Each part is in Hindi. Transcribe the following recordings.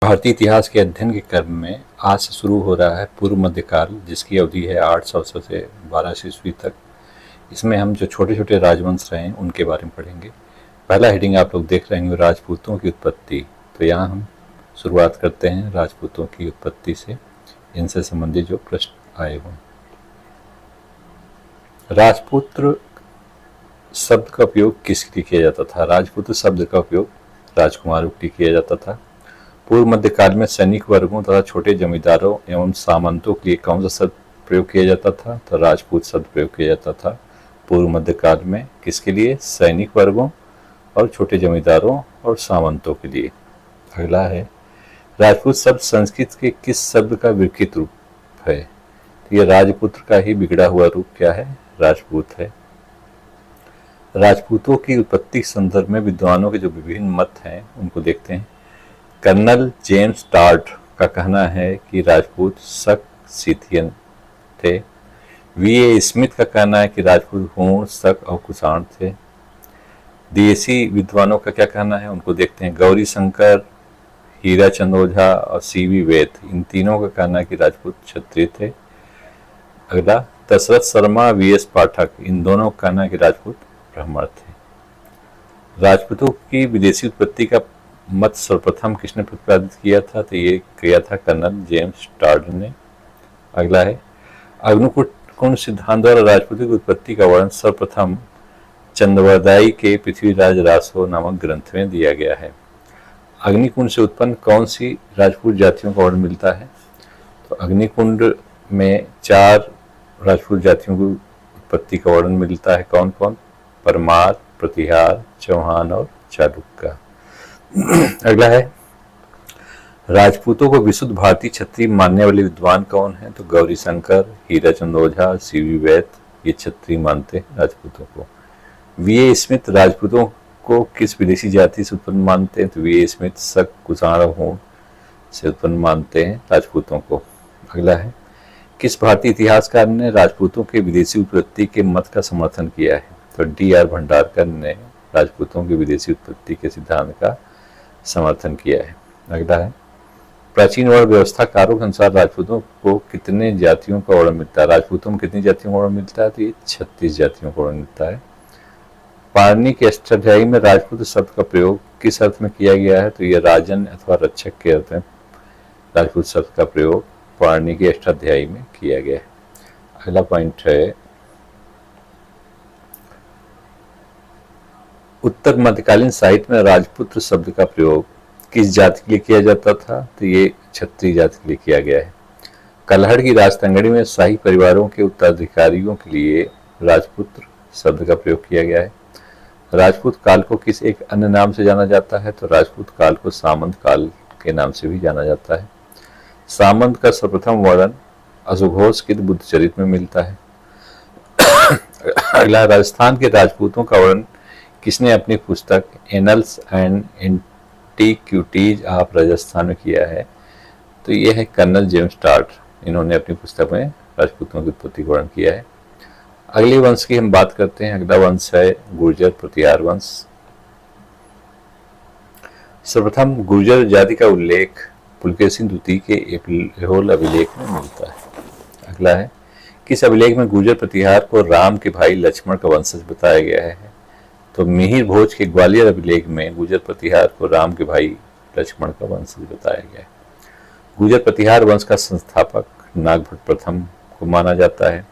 भारतीय इतिहास के अध्ययन के क्रम में आज से शुरू हो रहा है पूर्व मध्यकाल, जिसकी अवधि है 800 से 1200 ईस्वी तक। इसमें हम जो छोटे छोटे राजवंश रहे हैं उनके बारे में पढ़ेंगे। पहला हेडिंग आप लोग देख रहे होंगे, राजपूतों की उत्पत्ति। तो यहाँ हम शुरुआत करते हैं राजपूतों की उत्पत्ति से, इनसे संबंधित जो प्रश्न आए हों। राजपुत्र शब्द का उपयोग किसके लिए किया जाता था? राजपुत्र शब्द का उपयोग राजकुमारों के लिए किया जाता था। पूर्व मध्यकाल में सैनिक वर्गों तथा छोटे जमींदारों एवं सामंतों के लिए कौन सा शब्द प्रयोग किया जाता था? तो राजपूत शब्द प्रयोग किया जाता था पूर्व मध्यकाल में। किसके लिए? सैनिक वर्गों और छोटे जमींदारों और सामंतों के लिए। अगला है, राजपूत शब्द संस्कृत के किस शब्द का विकृत रूप है? तो यह राजपुत्र का ही बिगड़ा हुआ रूप क्या है? राजपूत है। राजपूतों की उत्पत्ति के संदर्भ में विद्वानों के जो विभिन्न मत हैं उनको देखते हैं। कर्नल जेम्स टार्ट का कहना है कि राजपूत शक सीथियन थे। वी.ए. स्मिथ का कहना है कि राजपूत हूण, शक और कुषाण थे। देसी विद्वानों का क्या कहना है उनको देखते हैं। गौरी शंकर, हीराचंद ओझा और सी.वी. वैद, इन तीनों का कहना है कि राजपूत क्षत्रिय थे। अगला, दशरथ शर्मा, वी.एस. पाठक, इन दोनों का कहना है कि राजपूत ब्राह्मण थे। राजपूतों की विदेशी उत्पत्ति का मत सर्वप्रथम किसने प्रतिपादित किया था? तो ये किया था कर्नल जेम्स टार्ड ने। अगला है, अग्निकुंड सिद्धांत द्वारा राजपूतों की उत्पत्ति का वर्णन सर्वप्रथम चंद्रवरदाई के पृथ्वीराज रासो नामक ग्रंथ में दिया गया है। अग्निकुंड से उत्पन्न कौन सी राजपूत जातियों का वर्णन मिलता है? तो अग्निकुंड में 4 राजपूत जातियों की उत्पत्ति का वर्णन मिलता है। कौन कौन? परमार, प्रतिहार, चौहान और चालुक्य। अगला है, राजपूतों को विशुद्ध भारतीय क्षत्रिय मानने वाले विद्वान कौन है? तो गौरी शंकर, हीराचंद ओझा, सी.वी. वैद, ये क्षत्रिय मानते हैं राजपूतों को। वी.ए. स्मिथ राजपूतों को किस विदेशी जाति से उत्पन्न मानते हैं? तो वी.ए. स्मिथ शक, कुषाण और हूण से उत्पन्न मानते हैं राजपूतों को। अगला है, किस भारतीय इतिहासकार ने राजपूतों के विदेशी उत्पत्ति के मत का समर्थन किया है? तो डी.आर. भंडारकर ने राजपूतों की विदेशी उत्पत्ति के सिद्धांत का समर्थन किया है। अगला है, प्राचीन वर्ण व्यवस्थाकारों के अनुसार राजपूतों को कितने जातियों का वर्णन मिलता है? राजपूतों में कितनी जातियों का वर्णन मिलता है? तो ये 36 जातियों का वर्णन मिलता है। पाणिनि के अष्टाध्यायी में राजपूत शब्द का प्रयोग किस अर्थ में किया गया है? तो ये राजन अथवा रक्षक के अर्थ में राजपूत शब्द का प्रयोग पाणिनि के अष्टाध्यायी में किया गया है। अगला पॉइंट है, उत्तर मध्यकालीन साहित्य में राजपुत्र शब्द का प्रयोग किस जाति के लिए किया जाता था? तो ये क्षत्रिय जाति के लिए किया गया है। कलहड़ की राजतंगड़ी में शाही परिवारों के उत्तराधिकारियों के लिए राजपुत्र शब्द का प्रयोग किया गया है। राजपूत काल को किस एक अन्य नाम से जाना जाता है? तो राजपूत काल को सामंत काल के नाम से भी जाना जाता है। सामंत का सर्वप्रथम वर्णन अशोघोष के बुद्धचरित में मिलता है। अगला, राजस्थान के राजपूतों का वर्णन किसने अपनी पुस्तक annuls and antiquities of Rajasthan में किया है? तो ये है कर्नल जेम्स टार्ट। इन्होंने अपनी पुस्तक में राजपूतों की उत्पत्ति का वर्णन किया है। अगले वंश की हम बात करते हैं। अगला वंश है गुर्जर प्रतिहार वंश। सर्वप्रथम गुर्जर जाति का उल्लेख पुलकेशिन द्वितीय के ऐहोल अभिलेख में मिलता है। अगला है, किस अभिलेख में गुर्जर प्रतिहार को राम के भाई लक्ष्मण का वंशज बताया गया है? तो मिहिर भोज के ग्वालियर अभिलेख में गुर्जर प्रतिहार को राम के भाई लक्ष्मण का वंशज बताया गया है। गुर्जर प्रतिहार वंश का संस्थापक नागभट्ट प्रथम को माना जाता है।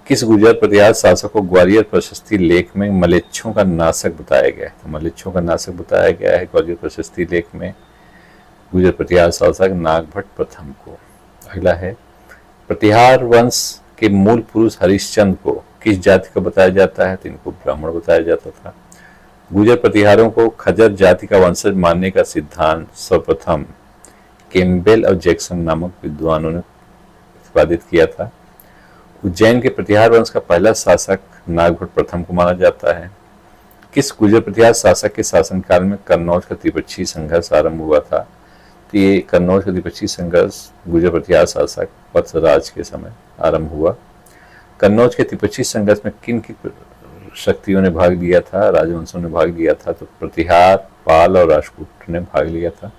किस गुर्जर प्रतिहार शासक को ग्वालियर प्रशस्ति लेख में मलेच्छों का नाशक बताया गया है? तो मलेच्छों का नाशक बताया गया है ग्वालियर प्रशस्ति लेख में गुर्जर प्रतिहार शासक नागभट्ट प्रथम को। अगला है, प्रतिहार वंश के मूल पुरुष हरिश्चंद्र को किस जाति का बताया जाता है? तो इनको ब्राह्मण बताया जाता था। गुर्जर प्रतिहारों को खजर जाति का वंशज मानने का सिद्धांत सर्वप्रथम कैम्पबेल और जैक्सन नामक विद्वानों ने प्रतिपादित किया था। उज्जैन के प्रतिहार वंश का पहला शासक नागभट्ट प्रथम को माना जाता है। किस गुर्जर प्रतिहार शासक के शासनकाल में कन्नौज का त्रिपक्षीय संघर्ष आरंभ हुआ था? तो ये कन्नौज का त्रिपक्षीय संघर्ष गुर्जर प्रतिहार शासक वत्सराज के समय आरंभ हुआ। कन्नौज के त्रिपक्षीय संघर्ष में किन की शक्तियों ने भाग लिया था? राजवंशों ने भाग लिया था। तो प्रतिहार, पाल और राष्ट्रकूट ने भाग लिया था।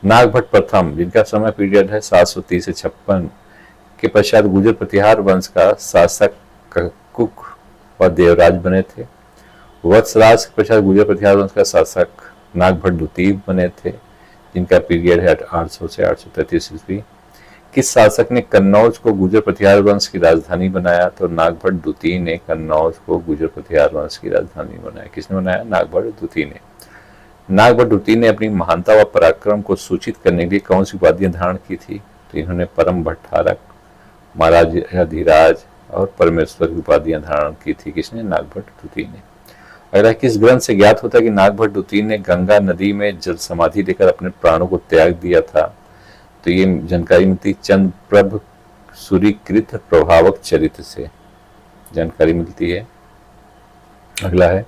नागभट्ट प्रथम, जिनका समय पीरियड है 730 से 56 के पश्चात गुर्जर प्रतिहार वंश का शासक ककुक व देवराज बने थे। वत्सराज के पश्चात गुर्जर प्रतिहार वंश का शासक नागभट्ट द्वितीय बने थे, जिनका पीरियड है 800 से 833 ईस्वी। किस शासक ने कन्नौज को गुर्जर प्रतिहार वंश की राजधानी बनाया? तो नागभट्ट द्वितीय ने कन्नौज को गुर्जर प्रतिहार वंश की राजधानी बनाया। किसने बनाया? नागभट्ट द्वितीय ने। नागभट्ट द्वितीय ने अपनी महानता व पराक्रम को सूचित करने के लिए कौन सी उपाधियां धारण की थी? तो इन्होंने परम भट्टारक, महाराजाधिराज और परमेश्वर की उपाधियां धारण की थी। किसने? नागभट्ट द्वितीय ने। अगला, किस ग्रंथ से ज्ञात होता है कि नागभट्ट द्वितीय ने गंगा नदी में जल समाधि लेकर अपने प्राणों को त्याग दिया था? तो ये जानकारी मिलती चंद्रप्रभ सूरीकृत प्रभावक चरित्र से जानकारी मिलती है। अगला है,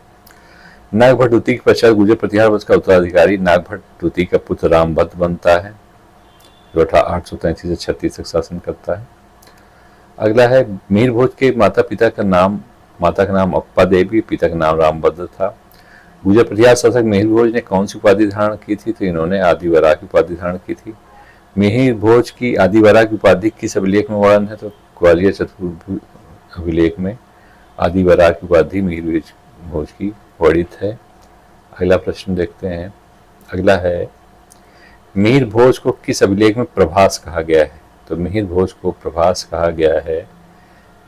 नागभट्ट द्वितीय के पश्चात गुर्जर प्रतिहार वंश का उत्तराधिकारी नागभट्ट द्वितीय का पुत्र रामभद्र बनता है, जो 833 से 36 तक शासन करता है। अगला है, मिहिर भोज के माता का नाम अप्पा देवी, पिता का नाम रामभद्र था। गुर्जर प्रतिहार शासक मिहिर भोज ने कौन सी उपाधि धारण की थी? तो इन्होंने आदिवरा की उपाधि धारण की थी। मिहिर भोज की आदिवरा की उपाधि किस अभिलेख में वर्णन है? तो ग्वालियर चतुर्भुज अभिलेख में आदिवरा की उपाधि मिहिर भोज की वर्णित है। अगला प्रश्न देखते हैं। अगला है, मिहिर भोज को किस अभिलेख में प्रभास कहा गया है? तो मिहिर भोज को प्रभास कहा गया है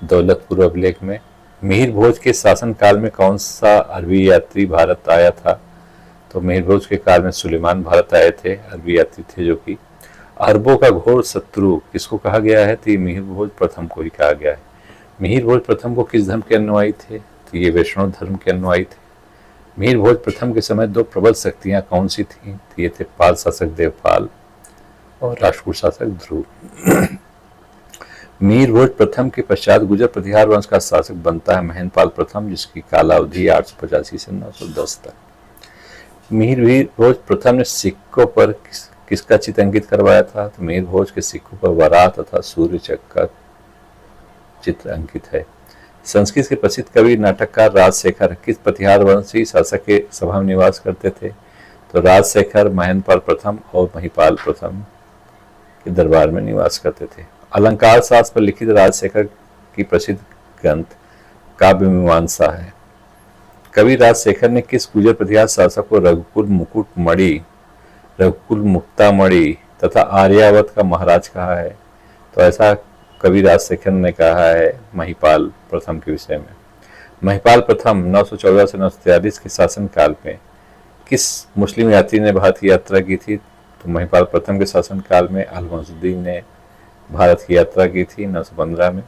दौलतपुर अभिलेख में। मिहिर भोज के शासन काल में कौन सा अरबी यात्री भारत आया था? तो मिहिर भोज के काल में सुलेमान भारत आए थे, अरबी यात्री थे, जो कि अरबों का घोर शत्रु किसको कहा गया है? तो मिहिर भोज प्रथम को ही कहा गया है। मिहिर भोज प्रथम को किस धर्म के अनुयायी थे? तो ये वैष्णव धर्म के अनुयायी थे। मिहिर भोज प्रथम के समय दो प्रबल शक्तियां कौन सी थीं? तो ये थे पाल शासक देवपाल और राष्ट्रकूट शासक ध्रुव। मिहिर भोज प्रथम के पश्चात गुर्जर प्रतिहार वंश का शासक बनता है महेंद्रपाल प्रथम, जिसकी कालावधि 885 से 910 तक। मिहिर भोज प्रथम ने सिक्कों पर किसका चित्र अंकित करवाया था? तो मिहिर भोज के सिक्कों पर वराह तथा सूर्य चक्र का चित्र अंकित है। संस्कृत के प्रसिद्ध कवि नाटककार राजशेखर किस प्रतिहार वंशी शासक के सभा में निवास करते थे? तो राजशेखर महेंद्रपाल प्रथम और महिपाल प्रथम के दरबार में निवास करते थे। अलंकार शास्त्र पर लिखित राजशेखर की प्रसिद्ध ग्रंथ काव्य मीमांसा है। कवि राजशेखर ने किस गुर्जर प्रतिहार शासक को रघुकुल मुकुटमणि, रघुकुल मुक्तामणि तथा आर्यावर्त का महाराज कहा है? तो ऐसा कवि राजशेखर ने कहा है महिपाल प्रथम के विषय में। महिपाल प्रथम 914 से 943 के शासन काल में किस मुस्लिम यात्री ने भारत की यात्रा की थी? तो महिपाल प्रथम के शासन काल में अलमसुद्दीन ने भारत की यात्रा की थी 915 में।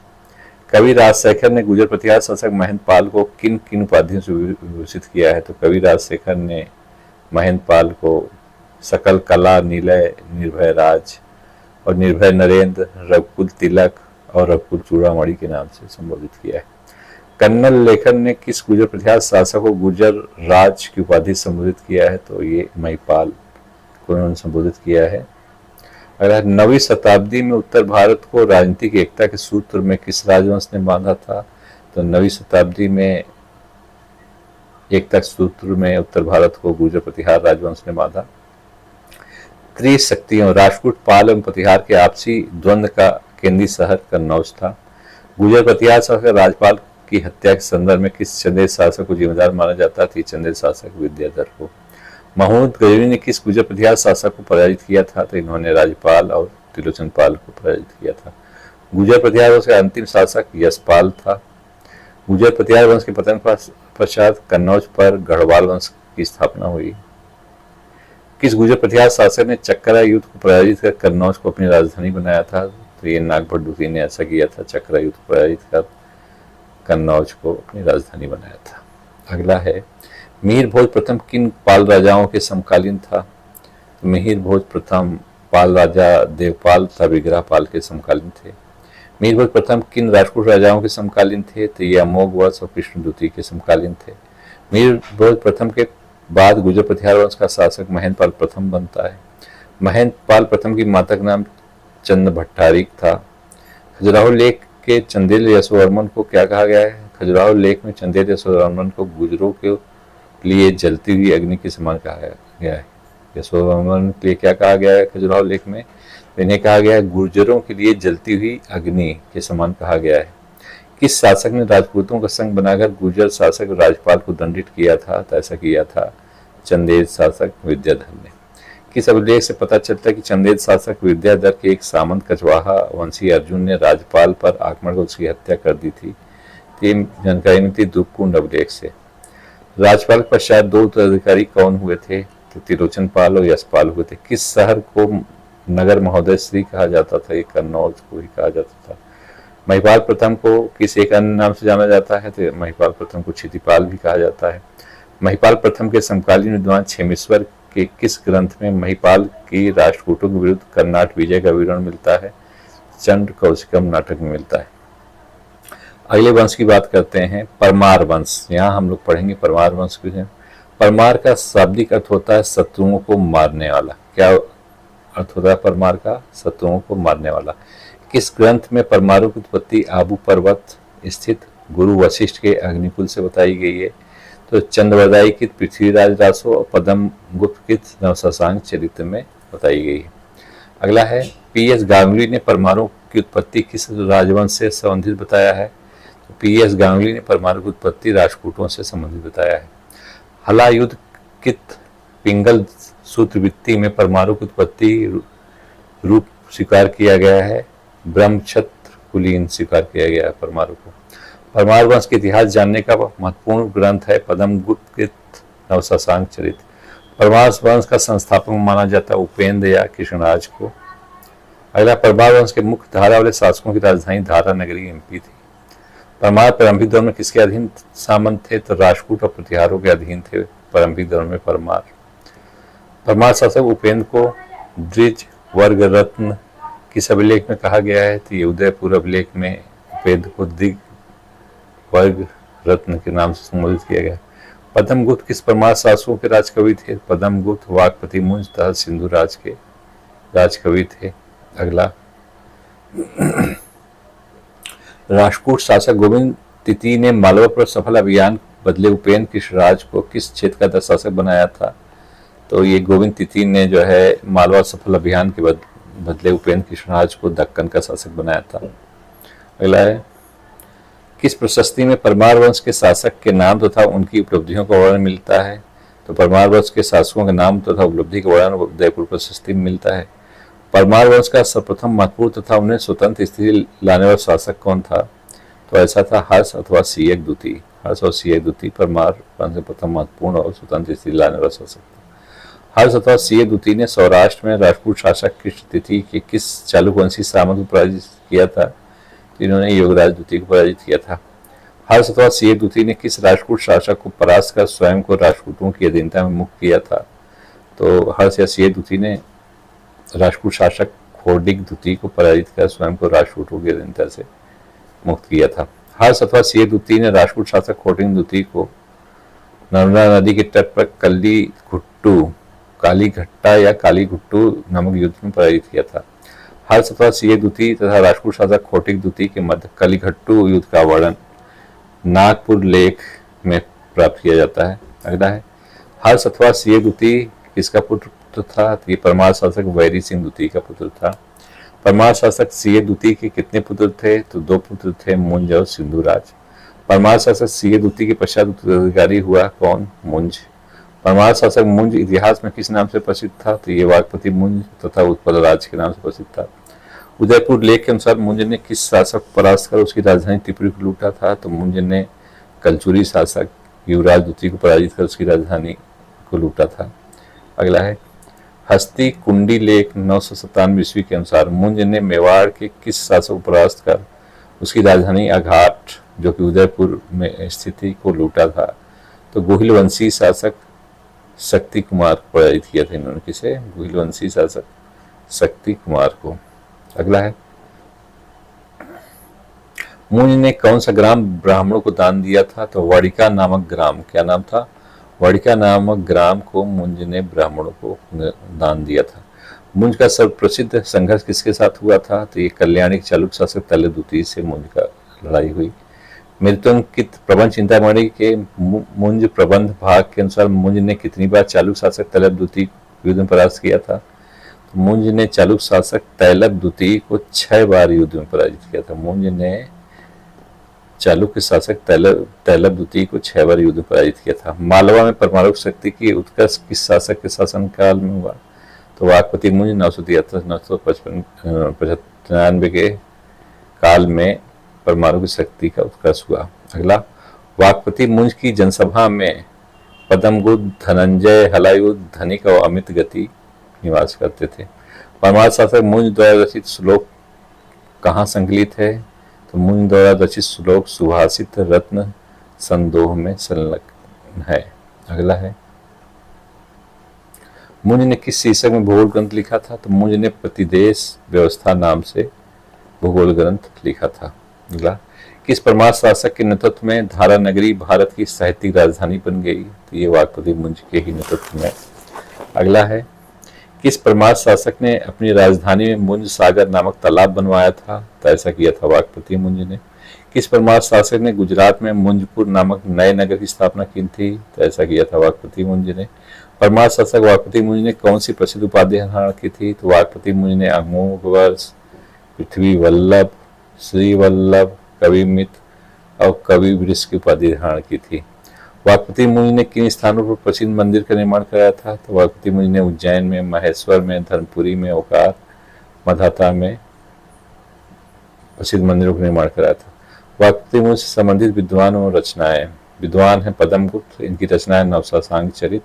कवि राजशेखर ने गुर्जर प्रतिहार शासक महेंद्रपाल को किन किन उपाधियों से विभूषित किया है? तो कवि राजशेखर ने महेंद्रपाल को सकल कला निलय, निर्भय राज और निर्भय नरेंद्र, रघुकुल तिलक और रघुकुल चूड़ामणि के नाम से संबोधित किया है। कन्नल लेखन ने किस गुर्जर प्रतिहार शासक को गुर्जर राज की उपाधि संबोधित किया है? तो ये महिपाल को उन्होंने संबोधित किया है। अगर 9वीं शताब्दी में उत्तर भारत को राजनीतिक एकता के सूत्र में किस राजवंश ने बांधा था? तो 9वीं शताब्दी में एकता के सूत्र में उत्तर भारत को गुर्जर प्रतिहार राजवंश ने बांधा। त्रिशक्तियों राष्ट्रकूट, पाल एवं प्रतिहार के आपसी द्वंद्व का केंद्रीय शहर कन्नौज था। गुर्जर प्रतिहार शासक राजपाल की हत्या के संदर्भ में किस चंदेल शासक को जिम्मेदार माना जाता था? चंदेल शासक विद्याधर को। महमूद गजनी ने किस गुर्जर प्रतिहार शासक को पराजित किया था? तो इन्होंने राजपाल और त्रिलोचन पाल को पराजित किया था। गुर्जर प्रतिहार वंश का अंतिम शासक यशपाल था। गुर्जर प्रतिहार वंश के पतन पश्चात कन्नौज पर गढ़वाल वंश की स्थापना हुई। किस गुर्जर प्रतिहार शासक ने चक्रा युद्ध को पराजित कर कन्नौज को अपनी राजधानी बनाया था? तो ये नागभट्ट द्वितीय ने ऐसा किया था, चक्रा युद्ध को पराजित कर कन्नौज को अपनी राजधानी बनाया था। अगला है, मिहिर भोज प्रथम किन पाल राजाओं के समकालीन था? तो मिहिर भोज प्रथम पाल राजा देवपाल तथा विग्रहपाल के समकालीन थे। मिहिर भोज प्रथम किन राष्ट्रकूट राजाओं के समकालीन थे? तो ये अमोघवंश और कृष्ण द्वितीय के समकालीन थे। मिहिर भोज प्रथम के बाद गुर्जर प्रतिहार वंश का शासक महेंद्रपाल प्रथम बनता है। महेंद्रपाल प्रथम की माता का नाम चंद भट्टारिक था। खजुराहो लेख के चंदेल यशोवर्मन को क्या कहा गया है? खजुराहो लेख में चंदेल यशोवर्मन को गुर्जरों के लिए जलती हुई अग्नि के समान कहा गया है। यशोवर्मन के लिए क्या कहा गया है खजुराहो लेख में? इन्हें कहा गया है गुर्जरों के लिए जलती हुई अग्नि के समान कहा गया है। किस शासक ने राजपूतों का संघ बनाकर गुर्जर शासक राजपाल को दंडित किया था? तो ऐसा किया था चंदेल शासक विद्याधर ने। किस अभिलेख से पता चलता है कि चंदेल शासक विद्याधर के एक सामंत कछवाहा वंशी अर्जुन ने राजपाल पर आक्रमण कर उसकी हत्या कर दी थी? तीन जानकारी मिलती दूपकुंड अभिलेख से। राजपाल के पश्चात दो उत्तराधिकारी कौन हुए थे? तो त्रिलोचन पाल और यशपाल हुए थे। किस शहर को नगर महोदय श्री कहा जाता था? ये कन्नौज को ही कहा जाता था। महिपाल प्रथम को किस एक अन्य नाम से जाना जाता है? तो महिपाल प्रथम को क्षितिपाल भी कहा जाता है। महिपाल प्रथम के समकालीन विद्वान क्षेमेश्वर के किस ग्रंथ में महिपाल की राष्ट्रकूटों के विरुद्ध कर्नाट विजय का विवरण मिलता है? चंड कौशिकम नाटक में मिलता है। अगले वंश की बात करते हैं, परमार वंश। यहाँ हम लोग पढ़ेंगे परमार वंश के हैं। परमार का शाब्दिक अर्थ होता है शत्रुओं को मारने वाला। क्या अर्थ होता है परमार का? शत्रुओं को मारने वाला। किस ग्रंथ में परमारों की उत्पत्ति आबू पर्वत स्थित गुरु वशिष्ठ के अग्निकुल से बताई गई है? तो चंद्रवदाई की पृथ्वीराज रासो और पद्म गुप्त की नवशशांक चरित्र में बताई गई है। अगला है, पी.एस. गांगुली ने परमारों की उत्पत्ति किस राजवंश से संबंधित बताया है? तो पी.एस. गांगुली ने परमारों की उत्पत्ति राजपूतों से संबंधित बताया है। हला युद्ध कित पिंगल सूत्रवृत्ति में परमाणु की उत्पत्ति रूप स्वीकार किया गया है? ब्रह्मक्षत्र कुलीन स्वीकार किया गया है परमाणु को। परमार वंश के इतिहास जानने का महत्वपूर्ण ग्रंथ है पद्म गुप्त के नवशशांक चरित्र। परमार वंश का संस्थापक माना जाता है उपेंद्र या कृष्णराज को। अगला, परमार वंश के मुख्य धारा वाले शासकों की राजधानी धारा नगरी एमपी थी। परमार प्रारंभिक दौर में किसके अधीन सामंत थे? तो राजपूत और प्रतिहारों के अधीन थे प्रारंभिक दौर में परमार। परमार शासक उपेंद्र को द्विज वर्ग रत्न किस अभिलेख में कहा गया है? तो ये उदयपुर अभिलेख में उपेंद्र को द्विज वर्ग रत्न के नाम से संबोधित किया गया। पद्मगुप्त किस परमार शासकों के राजकवि थे? पद्मगुप्त वाकपति मुंज तथा सिंधु राज के राजकवि थे। अगला, राजपूत शासक गोविंद तृतीय ने मालवा पर सफल अभियान बदले उपेंद्र कृष्णराज को किस क्षेत्र का शासक बनाया था? तो ये गोविंद तृतीय ने जो है मालवा सफल अभियान के बदले उपेंद्र कृष्णराज को दक्कन का शासक बनाया था। अगला है, किस प्रशस्ति में परमार वंश के शासक के नाम तथा उनकी उपलब्धियों का वर्णन मिलता है? तो परमार वंश के शासकों के नाम तथा उपलब्धि का वर्णन उदयपुर प्रशस्ति में मिलता है। परमार वंश का सर्वप्रथम महत्वपूर्ण तथा उन्हें स्वतंत्र स्थिति लाने वाला शासक कौन था? तो ऐसा था हर्ष अथवा सियक द्वितीय। हर्ष और सियक द्वितीय परमार वंश के प्रथम महत्वपूर्ण और स्वतंत्र स्थिति लाने वाला शासक था। हर्ष अथवा सियक द्वितीय ने सौराष्ट्र में राजपूत शासक कृष्ण तृतीय के किस चालुवंशी सामंत को पराजित किया था? इन्होंने योगराज द्वितीय को पराजित किया था। हर्ष अथवा सियक द्वितीय ने किस राजपूत शासक को परास्त कर स्वयं को राजपूतों की अधीनता में मुक्त किया था? तो हर्ष या सियक द्वितीय ने राजपूत शासक खोडिक द्वितीय को पराजित कर स्वयं को राजपूतों की अधीनता से मुक्त किया था। हर्ष अथवा सियक द्वितीय ने राजपूत शासक खोडिक द्वितीय को नर्मदा नदी के तट पर काली घट्टा या काली घुट्टू नामक युद्ध में पराजित किया था। हर्ष अथवा सियक द्वितीय तथा राजपूत शासक खोटिक द्वितीय के मध्य कलिघट्टू युद्ध का वर्णन नागपुर लेख में प्राप्त किया जाता है। अगला है, हर्ष अथवा सियक द्वितीय किसका पुत्र था? ये परमार शासक वैरी सिंह द्वितीय का पुत्र था। परमार शासक सियक द्वितीय के कितने पुत्र थे? तो दो पुत्र थे, मुंज और सिंधुराज। परमार शासक सियक द्वितीय के पश्चात उत्तराधिकारी हुआ कौन? मुंज। परमार शासक मुंज इतिहास में किस नाम से प्रसिद्ध था? तो ये वाकपति मुंज तथा उत्पल राज के नाम से प्रसिद्ध था। उदयपुर लेख के अनुसार मुंज ने किस शासक को परास्त कर उसकी राजधानी त्रिपुरी को लूटा था? तो मुंज ने कलचुरी शासक युवराज द्वितीय को पराजित कर उसकी राजधानी को लूटा था। अगला है, हस्ती कुंडी लेख 997 ईस्वी के अनुसार मुंज ने मेवाड़ के किस शासक को परास्त कर उसकी राजधानी अघाट जो कि उदयपुर में स्थिति को लूटा था? तो गोहिल वंशी शासक शक्ति कुमार को पराजित किया था इन्होंने। किसे? गोहिल वंशी शासक शक्ति कुमार को। अगला है, मुंज ने कौन सा ग्राम ब्राह्मणों को दान दिया था? तो वाड़िका नामक ग्राम। क्या नाम था? वाड़िका नामक ग्राम को मुंज ने ब्राह्मणों को दान दिया था। मुंज का सर्वप्रसिद्ध संघर्ष किसके साथ हुआ था? तो ये कल्याणी के चालुक्य शासक तल्य द्वितीय से मुंज का लड़ाई हुई। मृत्युंकित प्रबंध चिंतामणि के मुंज प्रबंध भाग के अनुसार मुंज ने कितनी बार चालुक्य शासक तल्य द्वितीय युद्ध में परास्त किया था। तो मुंज ने चालुक शासक तैलक द्वितीय को 6 बार युद्ध में पराजित किया था। मुंज ने चालुक्य शासक तैलक द्वितीय को 6 बार युद्ध में पराजित किया था। मालवा में परमाणु शक्ति की उत्कर्ष किस शासक के शासनकाल में हुआ? तो वाकपति मुंज 993-995 के काल में परमाणु की शक्ति का उत्कर्ष हुआ। अगला, वाकपति मुंज की जनसभा में पद्मगुप्त, धनंजय, हलायुध, धनिक और अमित गति निवास करते थे। परमार शासक मुंज द्वारा रचित श्लोक कहाँ संकलित है? तो मुंज द्वारा रचित श्लोक सुभाषित रत्न संदोह में संलग्न है। अगला है, मुंज ने किस शीर्षक में भूगोल ग्रंथ लिखा था? तो मुंज ने प्रतिदेश व्यवस्था नाम से भूगोल ग्रंथ लिखा था। अगला, किस परमार शासक के नेतृत्व में धारा नगरी भारत की साहित्यिक राजधानी बन गई? तो ये वाकपति मुंज के ही नेतृत्व में। अगला है, किस परमार शासक ने अपनी राजधानी में मुंज सागर नामक तालाब बनवाया था? तो ऐसा किया था वाकपति मुंज ने। किस परमार शासक ने गुजरात में मुंजपुर नामक नए नगर की स्थापना की थी? तो ऐसा किया था वाकपति मुंज ने। परमार शासक वाकपति मुंज ने कौन सी प्रसिद्ध उपाधि धारण की थी? तो वाकपति मुंज ने अमोघवर्ष, पृथ्वी वल्लभ, श्री वल्लभ, कवि मित्र और कवि वृष की उपाधि धारण की थी। वाकपति मुंज ने किन स्थानों पर प्रसिद्ध मंदिर का निर्माण कराया था? तो वाकपति मुंज ने उज्जैन में, महेश्वर में, धर्मपुरी में, ओकार, मधाता में प्रसिद्ध मंदिरों का निर्माण कराया था। वाकपति मुंज से संबंधित विद्वान और रचनाएं। विद्वान है पद्मगुप्त, इनकी रचनाएं नवशासांग चरित।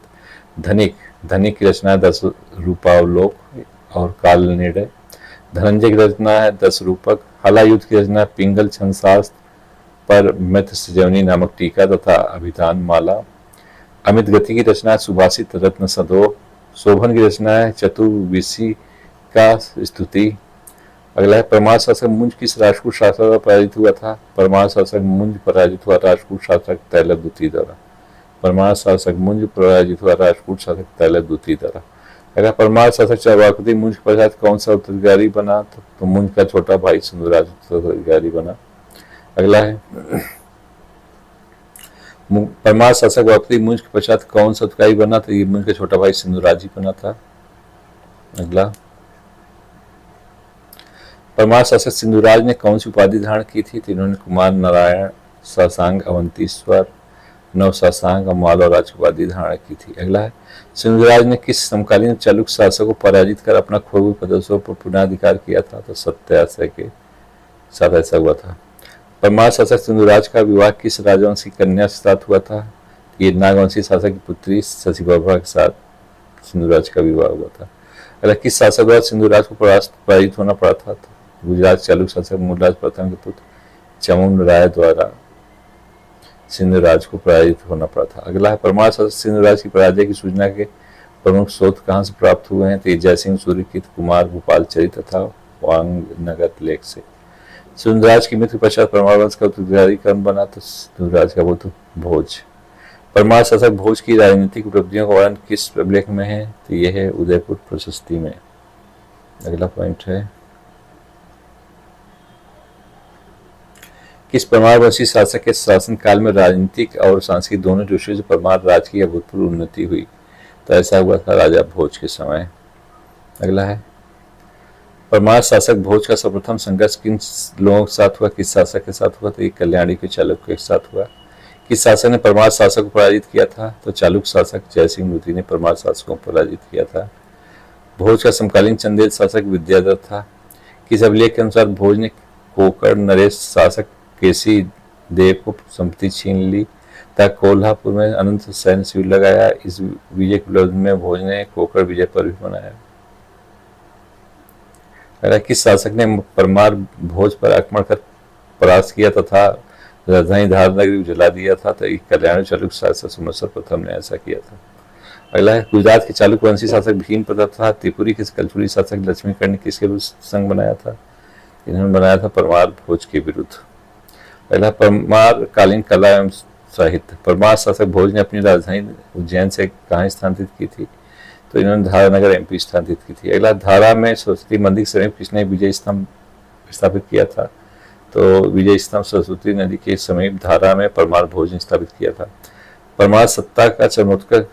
धनिक की रचना है 10 रूपावलोक और काल निर्णय। धनंजय की रचना है 10 रूपक। हलायुध की रचना है पिंगल छंद शास्त्र पर मित्र सजवनी नामक टीका तथा अभिधान माला। अमित गति की रचना है सुभाषित रत्न संदोह। शोभन की रचना है चतुर्विशी का स्तुति। अगला है, परमार शासक मुंज किस राजपूत शासक द्वारा पराजित हुआ था? परमार शासक मुंज पराजित हुआ राजपूत शासक तैलक द्वितीय द्वारा। परमार शासक मुंज पराजित हुआ राजपूत शासक तैलक द्वितीय द्वारा। अगर परमार शासक वाकपति मुंज के पश्चात कौन सा उत्तराधिकारी बना? तो मुंज का छोटा भाई सिंधुराज उत्तराधिकारी बना। अगला है, परमार शासक वाकपति मुंज के पश्चात कौन सा उत्तराधिकारी बना? तो ये मुंज का छोटा भाई सिंधुराज ही बना था। अगला, परमार शासक सिंधुराज ने कौन सी उपाधि धारण की थी? तो इन्होंने कुमार नारायण, शासांग अवंतीश्वर, नव शासांग और मालवा राज की उपाधि धारण की थी। अगला है, सिंधुराज ने किस समकालीन चालुक्य शासक को पराजित कर अपना खोए हुए प्रदेशों पर पुनराधिकार किया था? तो सत्याश्रय के साथ ऐसा हुआ था। परमार शासक सिंधुराज का विवाह किस राजवंश की कन्या के साथ हुआ था? ये नागवंशी शासक की पुत्री शशिप्रभा के साथ सिंधुराज का विवाह हुआ था। अगला, किस शासक द्वारा सिंधुराज को पराजित होना पड़ा था? तो गुजरात चालुक्य शासक मूलराज प्रथम के पुत्र चमुंड राय द्वारा सिंधुराज को पराजित होना पड़ा था। अगला है, परमार शासक सिंधुराज की पराजय की सूचना के प्रमुख स्रोत कहाँ से प्राप्त हुए हैं? तो जयसिंह सूर्यकीर्त, कुमार भूपाल चरित तथा वांगनगर लेख से। सिंधुराज की मृत्यु के पश्चात परमार वंश का उत्तराधिकारी कौन बना? तो सिंधुराज का पुत्र भोज। परमार शासक भोज की राजनीतिक उपलब्धियों का वर्णन किस अभिलेख में है? तो यह है उदयपुर प्रशस्ति में। अगला पॉइंट है, किस परमार वंशी शासक के शासन काल में राजनीतिक और सांस्कृतिक दोनों दृष्टियों से परमार राज की अभूतपूर्व उन्नति हुई? तो ऐसा हुआ था राजा भोज के समय। अगला है, परमार शासक भोज का सर्वप्रथम संघर्ष किन लोगों के साथ हुआ? किस शासक के साथ हुआ? तो ये कल्याणी के चालुक्य के साथ हुआ। किस शासक ने परमार शासक को पराजित किया था? तो चालुक्य शासक जयसिंह द्वितीय ने परमार शासकों को पराजित किया था। भोज का समकालीन चंदेल शासक विद्याधर था। किस अभिलेख के अनुसार भोज ने कोकड़ नरेश शासक केसी देव को संपत्ति छीन ली तथा कोल्हापुर में अनंत सैन्य शिविर लगाया? इस विजय के विरोध में भोज ने कोकड़ विजय पर्व भी मनाया। किस शासक ने परमार भोज पर आक्रमण कर परास्त किया तथा राजधानी धार नगरी जला दिया था? तो कल्याणी चालुक्य शासक सुमसर प्रथम ने ऐसा किया था। अगला है, गुजरात के चालुक्य वंशी शासक भीम प्रताप था। त्रिपुरी के कलचुरी शासक लक्ष्मीकर्ण ने किसके विरुद्ध संघ बनाया था? इन्होंने बनाया था परमार भोज के विरुद्ध। अगला, परमार कालीन कला एवं साहित्य। परमार शासक भोज ने अपनी राजधानी उज्जैन से कहाँ स्थानांतरित की थी? तो इन्होंने धारानगर एमपी स्थानांतरित की थी। अगला, धारा में सरस्वती मंदिर के समीप किसने विजय स्तंभ स्थापित किया था? तो विजय स्तंभ सरस्वती नदी के समीप धारा में परमार भोज ने स्थापित किया था। परमार सत्ता का चरमोत्कर्ष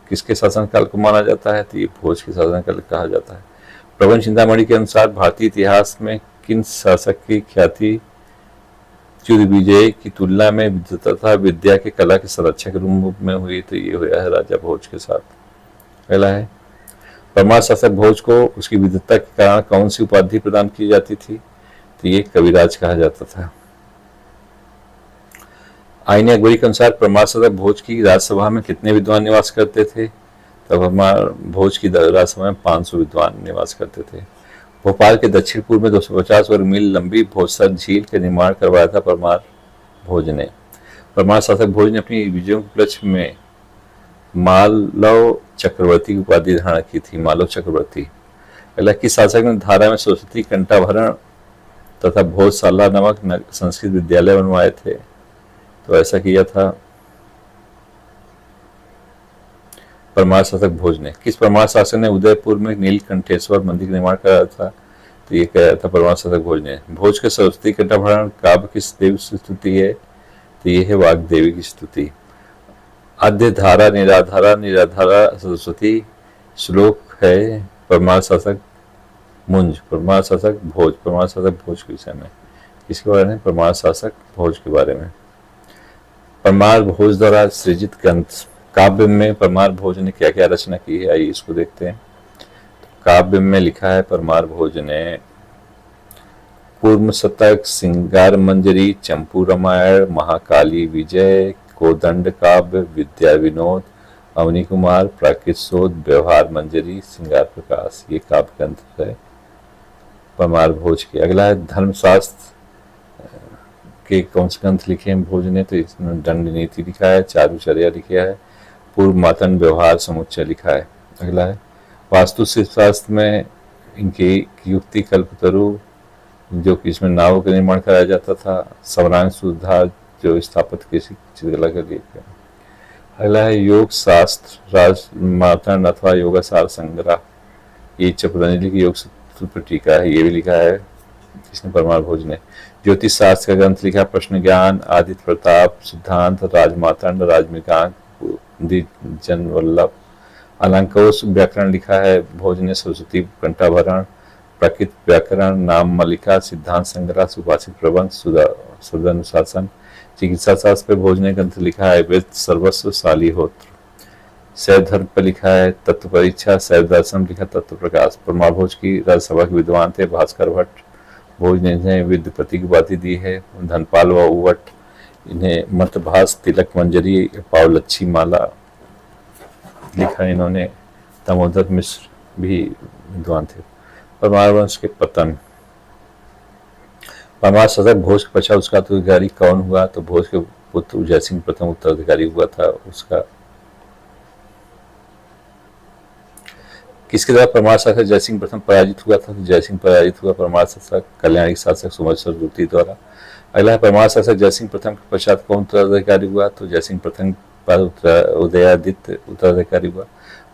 किसके शासनकाल को माना जाता है? तो ये भोज के शासनकाल कहा जाता है। प्रबंध चिंतामणि के अनुसार भारतीय इतिहास में किन शासक की ख्याति च्युतविजय की तुलना में विद्वता तथा विद्या के कला के संरक्षक के रूप में हुई? तो ये हुआ है राजा भोज के साथ। पहला है, परमार शासक भोज को उसकी विद्वता के कारण कौन सी उपाधि प्रदान की जाती थी? तो ये कविराज कहा जाता था। आईने अकबरी के अनुसार परमार शासक भोज की राजसभा में कितने विद्वान निवास करते थे? तब परमार भोज की राजसभा में 500 विद्वान निवास करते थे। भोपाल के दक्षिण पूर्व में 250 वर्ग मील लंबी भोजसर झील का निर्माण करवाया था परमार भोज ने। परमार शासक भोज ने अपनी विजयों के उपलक्ष्य में मालव चक्रवर्ती की उपाधि धारण की थी। मालव चक्रवर्ती। पहला, किस शासक ने धारा में सरस्वती कंठाभरण तथा भोजशाला नामक संस्कृत विद्यालय बनवाए थे? तो ऐसा किया था परमार शासक भोज ने। किस परमार शासक ने उदयपुर में नीलकंठेश्वर मंदिर का निर्माण कराया था? तो ये कराया था परमार शासक भोज ने। भोज के सरस्वती कंठाभरण काव्य किस देवी की स्तुति है? तो ये है वाग्देवी की स्तुति। आद्य धारा निराधारा निराधारा सरस्वती श्लोक है परमार शासक मुंज। परमार शासक भोज। परमार शासक भोज के विषय में किसके बारे में? परमार शासक भोज के बारे में। परमार भोज द्वारा सृजित ग्रंथ काव्य में परमार भोज ने क्या क्या रचना की है? आइए इसको देखते हैं। तो काव्य में लिखा है परमार भोज ने कूर्म शतक, सिंगार मंजरी, चंपू रामायण, महाकाली विजय, कोदंड काव्य, विद्या विनोद, अवनी कुमार, प्राकृत शोध, व्यवहार मंजरी, सिंगार प्रकाश। ये काव्य ग्रंथ है परमार भोज के। अगला है धर्मशास्त्र के कौन से ग्रंथ लिखे हैं भोज ने? तो इसमें दंड नीति लिखा है, चारुचर्या लिखा है, पूर्व मातंड व्यवहार समुच्चय लिखा है। अगला है वास्तुशिल्प शास्त्र में इनकी युक्ति कल्पतरु जो कि इसमें नावों का निर्माण कराया जाता था, सवरांग सुधार जो स्थापत्य की चित्रकला के लिए। अगला है योग शास्त्र राज मातंड अथवा योगासार संग्रह, ये पतंजलि की योग सूत्र टीका है, ये भी लिखा है इसने परमार भोज ने। ज्योतिष शास्त्र का ग्रंथ लिखा प्रश्न ज्ञान, आदित्य प्रताप सिद्धांत, राजमातंड, राजमिकांक, जन वल्लभ। अलंकोश व्याकरण लिखा है भोज ने, सरस्वती कंठाभरण, प्राकृत व्याकरण, नाम मलिका, सिद्धांत संग्रह, सुभाषित प्रबंध, शुद्धानुशासन। चिकित्सा शास्त्र पे भोज ने ग्रंथ लिखा है वेद सर्वस्व शालिहोत्र। शैव धर्म पर लिखा है तत्व परीक्षा, शैव दर्शन लिखा तत्व प्रकाश। परमार भोज की राज्यसभा के विद्वान थे भास्कर भट्ट। भोज ने इन्हें विद्यापति की उपाधि दी है। धनपाल व उवट इन्हें मतभास, तिलक मंजरी, पावलच्छी माला लिखा इन्होंने। दामोदर मिश्र भी विद्वान थे। परमार वंश के पतन। परमार शासक भोज के पश्चात उसका उत्तराधिकारी कौन हुआ? तो भोज के पुत्र उदय सिंह प्रथम उत्तराधिकारी हुआ था उसका। किसके द्वारा परमार शासक जयसिंह प्रथम पराजित हुआ था? तो जयसिंह पराजित हुआ परमार शासक कल्याणी शासक सोमेश्वर द्वितीय द्वारा। अगला है परमार शासक जयसिंह प्रथम के पश्चात कौन उत्तराधिकारी हुआ? तो जयसिंह प्रथम पर उदयादित्य उत्तराधिकारी हुआ।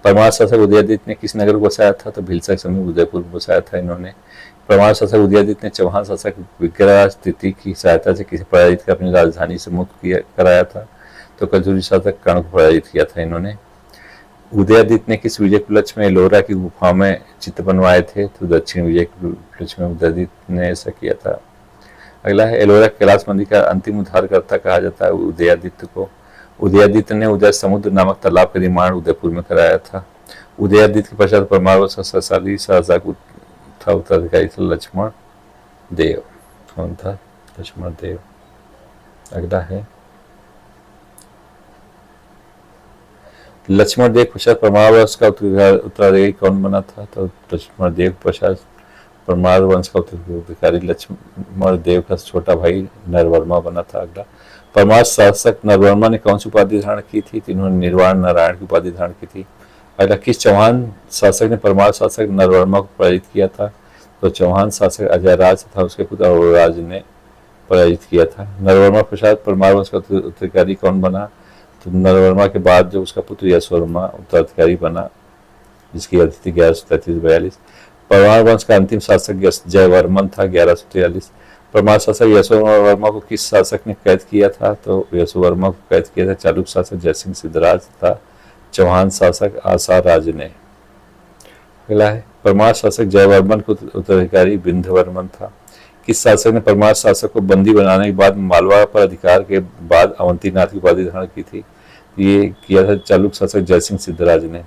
परमार शासक उदयादित्य ने किस नगर को बसाया था? तो भिलसा समीप उदयपुर को बसाया था इन्होंने। परमार शासक उदयादित्य ने चौहान शासक विग्रहराज तृतीय की सहायता से किसे पराजित कर अपनी राजधानी से मुक्त कराया था? तो कजूरी शासक कर्ण को पराजित किया था इन्होंने। उदयादित्य ने किस विजय के उपलक्ष्य में एलोरा की गुफा में चित्र बनवाए थे? तो दक्षिण विजय के उपलक्ष्य में उदयादित्य ने ऐसा किया था। अगला है एलोरा कैलाश मंदिर का अंतिम उद्धारकर्ता कहा जाता है उदयादित्य को। उदयादित्य ने उदय समुद्र नामक तालाब का निर्माण उदयपुर में कराया था। उदयादित्य के पश्चात परमार वंश का शक्तिशाली शासक था उत्तराधिकारी था लक्ष्मण देव। कौन था? लक्ष्मण देव। अगला है लक्ष्मण देव पश्चात परमार वंश का उत्तराधिकारी कौन बना था? तो लक्ष्मण देव पश्चात परमार वंश का उत्तराधिकारी लक्ष्मण देव का छोटा भाई नरवर्मा बना था। अगला परमार शासक नरवर्मा ने कौन सी उपाधि धारण की थी? इन्होंने निर्वाण नारायण की उपाधि धारण की थी। अगला किस चौहान शासक ने परमार शासक नरवर्मा को पराजित किया था? तो चौहान शासक अजयराज तथा उसके पुत्र अवराज ने पराजित किया था। नरवर्मा पश्चात परमार वंश का उत्तराधिकारी कौन बना? तो नरवर्मा के बाद जो उसका पुत्र यशवर्मा उत्तराधिकारी बना जिसकी अवधि थी 1133-42। परमार वंश का अंतिम शासक जयवर्मन था 1143। परमार शासक यशोवर्मा को किस शासक ने कैद किया था? तो यशोवर्मा को कैद किया था चालुक्य शासक जयसिंह सिद्धराज था चौहान शासक आशा राज ने। अगला है परमार शासक जयवर्मन को उत्तराधिकारी विंध्यवर्मन था। किस शासक ने परमार शासक को बंदी बनाने के बाद मालवा पर अधिकार के बाद अवंतीनाथ की उपाधि धारण की थी? ये किया था चालुक्य शासक जयसिंह सिद्धराज ने।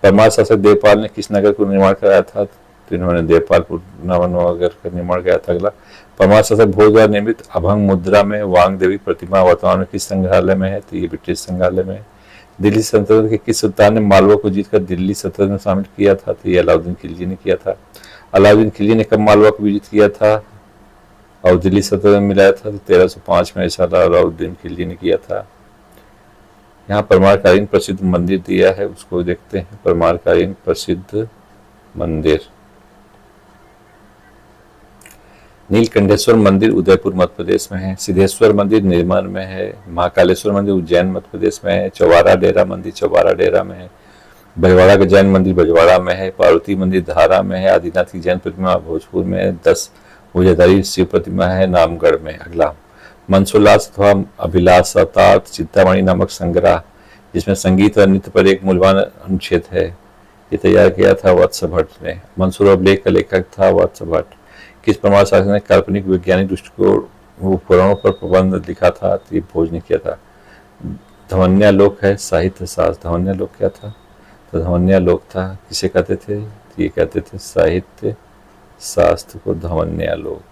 परमार शासक देवपाल ने किस नगर को निर्माण कराया था? तो इन्होंने देवपालपुर नगर का निर्माण किया था। अगला परमार शासक भोज द्वारा निर्मित अभंग मुद्रा में वांग देवी प्रतिमा वर्तमान में किस संग्रहालय में है? तो ये ब्रिटिश संग्रहालय में है। दिल्ली सल्तनत के किस सुल्तान ने मालवा को जीतकर दिल्ली सल्तनत में शामिल किया था? तो ये अलाउद्दीन खिलजी ने किया था। अलाउद्दीन खिलजी ने कब मालवा को विजित किया था और दिल्ली सल्तनत में मिलाया था? तो 1305 में ऐसा अलाउद्दीन खिलजी ने किया था। यहाँ परमारकालीन प्रसिद्ध मंदिर दिया है, उसको देखते हैं। परमारकालीन प्रसिद्ध मंदिर नीलकंठेश्वर मंदिर उदयपुर मध्य प्रदेश में है। सिद्धेश्वर मंदिर निर्मल में है। महाकालेश्वर मंदिर उज्जैन मध्य प्रदेश में है। चौबारा डेरा मंदिर चौबारा डेरा में है। बजवाड़ा का जैन मंदिर बजवाड़ा में है। पार्वती मंदिर धारा में है। आदिनाथ की जैन प्रतिमा भोजपुर में है। 10 भुजाधारी शिव प्रतिमा है नामगढ़ में। अगला मनसोल्लास अथवा अभिलाषातार्थ चिंतामणि नामक संग्रह जिसमें संगीत और नृत्य पर एक मूल्यवान अनुच्छेद है, ये तैयार किया था वत्स भट्ट ने। मंसूर अभिलेख का लेखक था वत्स भट्ट। किस परमार शासक ने काल्पनिक वैज्ञानिक दृष्टिकोण उपकरणों पर प्रबंध लिखा था? तो ये भोज ने किया था। धवन्यालोक है साहित्य शास्त्र। धवन्यालोक क्या था? तो धवन्यालोक था, किसे कहते थे? ये कहते थे साहित्य शास्त्र को धवन्यालोक।